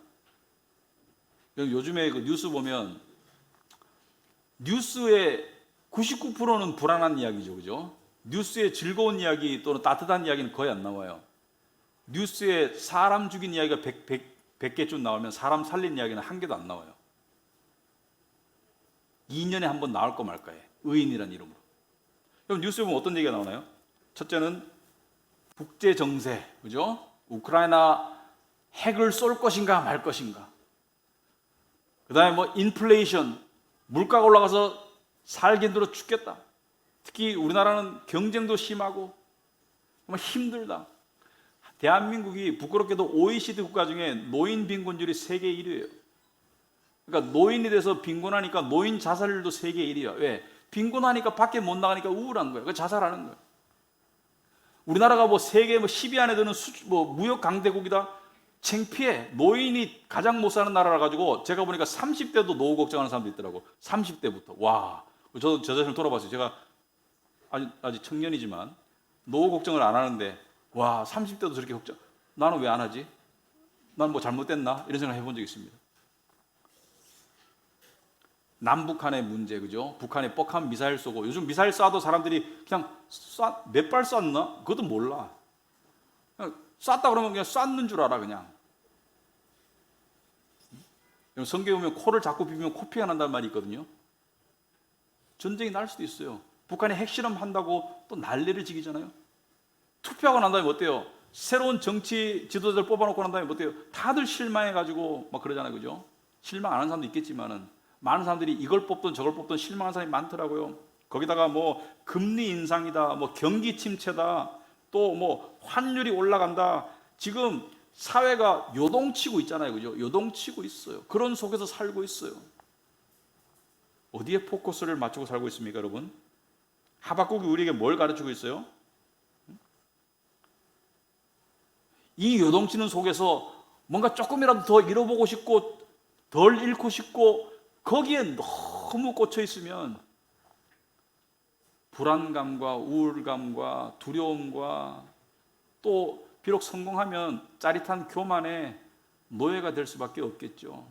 요즘에 그 뉴스 보면 뉴스의 99%는 불안한 이야기죠, 그죠? 뉴스의 즐거운 이야기 또는 따뜻한 이야기는 거의 안 나와요. 뉴스에 사람 죽인 이야기가 100개쯤 나오면 사람 살린 이야기는 한 개도 안 나와요. 2년에 한 번 나올 거 말까요? 의인이라는 이름으로. 그럼 뉴스에 보면 어떤 얘기가 나오나요? 첫째는 국제 정세, 그죠? 우크라이나 핵을 쏠 것인가 말 것인가. 그 다음에 뭐 인플레이션, 물가가 올라가서 살기 힘들어 죽겠다. 특히 우리나라는 경쟁도 심하고 정말 힘들다. 대한민국이 부끄럽게도 OECD 국가 중에 노인 빈곤율이 세계 1위예요. 그러니까 노인이 돼서 빈곤하니까 노인 자살률도 세계 1위야. 왜? 빈곤하니까 밖에 못 나가니까 우울한 거예요. 그래서 자살하는 거예요. 우리나라가 뭐 세계 10위 안에 드는 무역 강대국이다. 창피해. 노인이 가장 못 사는 나라라 가지고 제가 보니까 30대도 노후 걱정하는 사람도 있더라고. 30대부터. 와. 저도 저 자신을 돌아봤어요. 제가 아직 청년이지만 노후 걱정을 안 하는데 와, 30대도 저렇게 걱정. 나는 왜 안 하지? 나는 뭐 잘못됐나? 이런 생각 해본 적이 있습니다. 남북한의 문제, 그죠? 북한에 뻑한 미사일 쏘고, 요즘 미사일 쏴도 사람들이 그냥 몇 발 쐈나? 그것도 몰라. 그냥 쐈다 그러면 그냥 쐈는 줄 알아, 그냥. 성경에 보면 코를 자꾸 비비면 코피가 난다는 말이 있거든요. 전쟁이 날 수도 있어요. 북한이 핵실험 한다고 또 난리를 지기잖아요. 투표하고 난 다음에 어때요? 새로운 정치 지도자들 뽑아놓고 난 다음에 어때요? 다들 실망해가지고 막 그러잖아요, 그죠? 실망 안 하는 사람도 있겠지만은 많은 사람들이 이걸 뽑든 저걸 뽑든 실망한 사람이 많더라고요. 거기다가 뭐 금리 인상이다, 뭐 경기 침체다, 또 뭐 환율이 올라간다. 지금 사회가 요동치고 있잖아요, 그죠? 요동치고 있어요. 그런 속에서 살고 있어요. 어디에 포커스를 맞추고 살고 있습니까, 여러분? 하박국이 우리에게 뭘 가르치고 있어요? 이 요동치는 속에서 뭔가 조금이라도 더 잃어보고 싶고 덜 잃고 싶고 거기에 너무 꽂혀 있으면 불안감과 우울감과 두려움과 또 비록 성공하면 짜릿한 교만의 노예가 될 수밖에 없겠죠.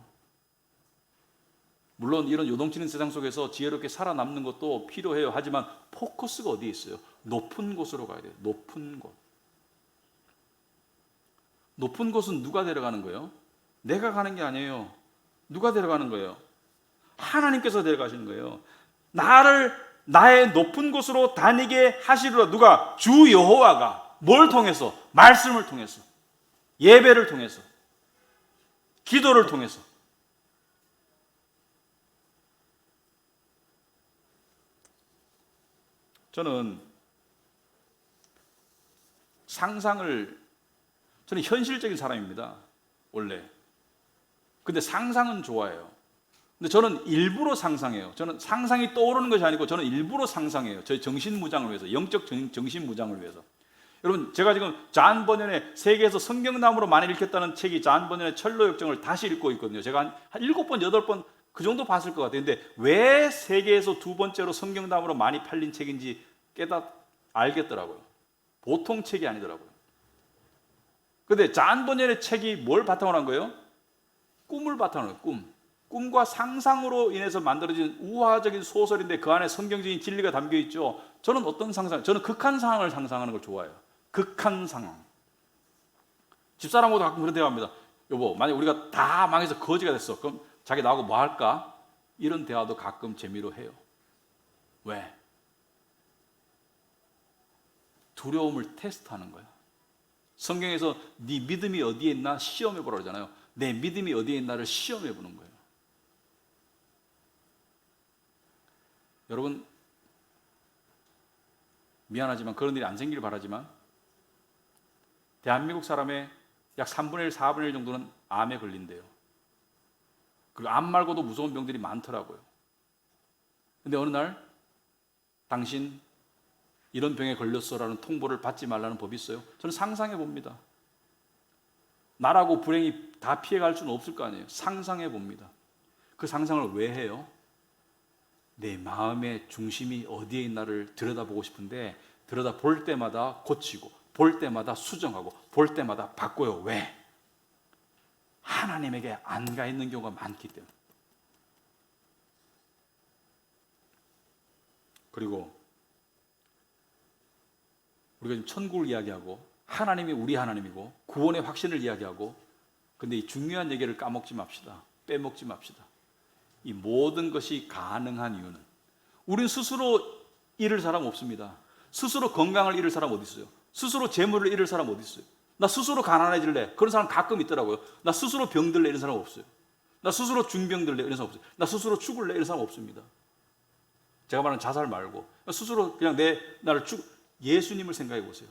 물론 이런 요동치는 세상 속에서 지혜롭게 살아남는 것도 필요해요. 하지만 포커스가 어디에 있어요? 높은 곳으로 가야 돼요. 높은 곳. 높은 곳은 누가 데려가는 거예요? 내가 가는 게 아니에요. 누가 데려가는 거예요? 하나님께서 데려가시는 거예요. 나의 높은 곳으로 다니게 하시리라. 누가? 주 여호와가. 뭘 통해서? 말씀을 통해서, 예배를 통해서, 기도를 통해서. 저는 저는 현실적인 사람입니다, 원래. 근데 상상은 좋아해요. 근데 저는 일부러 상상해요. 저는 상상이 떠오르는 것이 아니고 저는 일부러 상상해요. 저희 정신무장을 위해서, 영적 정신무장을 위해서. 여러분, 제가 지금 잔 버년의 세계에서 성경나무로 많이 읽혔다는 책이 잔 버년의 철로 역정을 다시 읽고 있거든요. 제가 한 7번, 8번 그 정도 봤을 것 같아요. 근데 왜 세계에서 두 번째로 성경나무로 많이 팔린 책인지 알겠더라고요. 보통 책이 아니더라고요. 근데 잔 버년의 책이 뭘 바탕으로 한 거예요? 꿈을 바탕으로 해요. 꿈과 상상으로 인해서 만들어진 우화적인 소설인데 그 안에 성경적인 진리가 담겨 있죠. 저는 저는 극한 상황을 상상하는 걸 좋아해요. 극한 상황. 집사람하고도 가끔 그런 대화합니다. 여보, 만약 우리가 다 망해서 거지가 됐어. 그럼 자기 나하고 뭐 할까? 이런 대화도 가끔 재미로 해요. 왜? 두려움을 테스트하는 거야. 성경에서 네 믿음이 어디에 있나 시험해 보라 그러잖아요. 내 믿음이 어디에 있나를 시험해 보는 거예요. 여러분, 미안하지만 그런 일이 안 생기길 바라지만 대한민국 사람의 약 3분의 1, 4분의 1 정도는 암에 걸린대요. 그리고 암 말고도 무서운 병들이 많더라고요. 근데 어느 날 당신 이런 병에 걸렸어라는 통보를 받지 말라는 법이 있어요? 저는 상상해 봅니다. 나라고 불행이 다 피해갈 수는 없을 거 아니에요. 상상해 봅니다. 그 상상을 왜 해요? 내 마음의 중심이 어디에 있나를 들여다보고 싶은데 들여다볼 때마다 고치고 볼 때마다 수정하고 볼 때마다 바꿔요. 왜? 하나님에게 안 가 있는 경우가 많기 때문에. 그리고 우리가 지금 천국을 이야기하고 하나님이 우리 하나님이고 구원의 확신을 이야기하고, 근데 이 중요한 얘기를 까먹지 맙시다. 빼먹지 맙시다. 이 모든 것이 가능한 이유는 우린 스스로 잃을 사람 없습니다. 스스로 건강을 잃을 사람 어디 있어요? 스스로 재물을 잃을 사람 어디 있어요? 나 스스로 가난해질래? 그런 사람 가끔 있더라고요. 나 스스로 병들래? 이런 사람 없어요. 나 스스로 중병들래? 이런 사람 없어요. 나 스스로 죽을래? 이런 사람 없습니다. 제가 말하는 자살 말고 스스로 그냥 예수님을 생각해 보세요.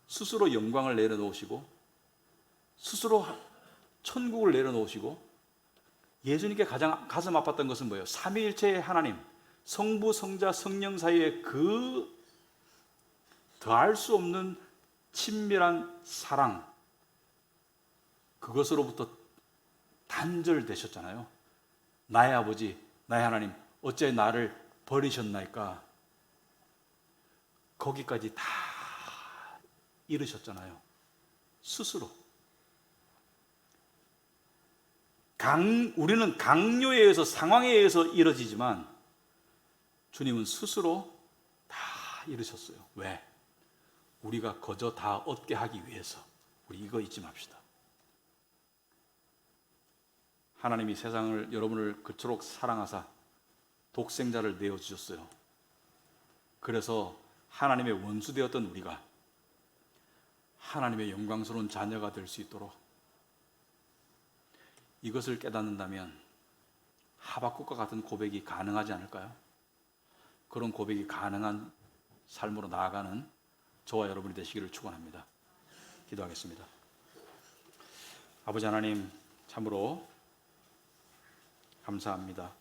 스스로 영광을 내려놓으시고 스스로 천국을 내려놓으시고, 예수님께 가장 가슴 아팠던 것은 뭐예요? 삼위일체의 하나님, 성부, 성자, 성령 사이에 그 더할 수 없는 친밀한 사랑, 그것으로부터 단절되셨잖아요. 나의 아버지, 나의 하나님, 어째 나를 버리셨나이까? 거기까지 다 이르셨잖아요. 스스로. 우리는 강요에 의해서, 상황에 의해서 이루어지지만 주님은 스스로 다 이루셨어요. 왜? 우리가 거저 다 얻게 하기 위해서. 우리 이거 잊지 맙시다. 하나님이 세상을, 여러분을 그토록 사랑하사 독생자를 내어주셨어요. 그래서 하나님의 원수되었던 우리가 하나님의 영광스러운 자녀가 될 수 있도록, 이것을 깨닫는다면 하박국과 같은 고백이 가능하지 않을까요? 그런 고백이 가능한 삶으로 나아가는 저와 여러분이 되시기를 축원합니다. 기도하겠습니다. 아버지 하나님, 참으로 감사합니다.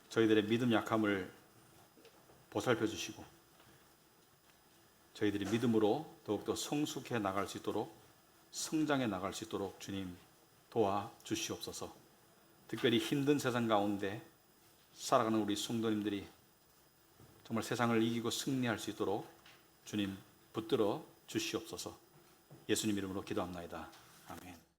저희들의 믿음 약함을 보살펴 주시고 저희들이 믿음으로 더욱더 성숙해 나갈 수 있도록, 성장해 나갈 수 있도록 주님 도와주시옵소서. 특별히 힘든 세상 가운데 살아가는 우리 성도님들이 정말 세상을 이기고 승리할 수 있도록 주님 붙들어 주시옵소서. 예수님 이름으로 기도합나이다. 아멘.